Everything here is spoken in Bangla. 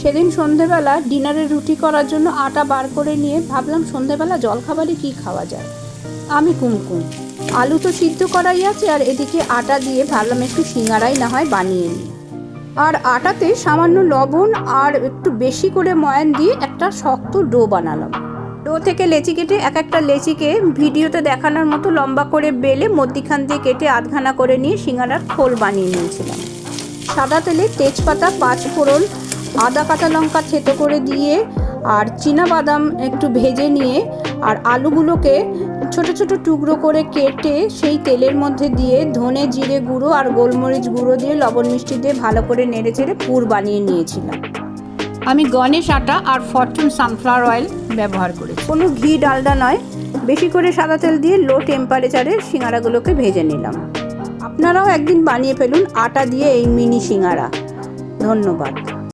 সেদিন সন্ধেবেলা ডিনারে রুটি করার জন্য আটা বার করে নিয়ে ভাবলাম সন্ধেবেলা জলখাবারে কী খাওয়া যায়। আমি কুমকুম, আলু তো সিদ্ধ করাই আছে, আর এদিকে আটা দিয়ে ভাবলাম একটু সিঙ্গারাই না হয় বানিয়ে নিই। আর আটাতে সামান্য লবণ আর একটু বেশি করে ময়ান দিয়ে একটা শক্ত ডো বানালাম। ডো থেকে লেচি কেটে এক একটা লেচিকে ভিডিওতে দেখানোর মতো লম্বা করে বেলে মধ্যিখান দিয়ে কেটে আধখানা করে নিয়ে সিঙ্গারার খোল বানিয়ে নিয়েছিলাম। সাদা তেলে তেজপাতা, পাঁচফোড়ন, আদা কাঁচা লঙ্কা থেতো করে দিয়ে আর বাদাম একটু ভেজে নিয়ে আর আলুগুলোকে ছোট ছোট টুকরো করে কেটে সেই তেলের মধ্যে দিয়ে ধনে জিরে গুঁড়ো আর গোলমরিচ গুঁড়ো দিয়ে লবণ মিষ্টি দিয়ে ভালো করে নেড়ে চেড়ে পুর বানিয়ে নিয়েছিলাম। আমি গণেশ আটা আর ফরচুন সানফ্লাওয়ার অয়েল ব্যবহার করেছি, কোনো ঘি ডালডা নয়। বেশি করে সাদা তেল দিয়ে লো টেম্পারেচারে সিঙ্গারাগুলোকে ভেজে নিলাম। আপনারাও একদিন বানিয়ে ফেলুন আটা দিয়ে এই মিনি সিঙ্গারা। ধন্যবাদ।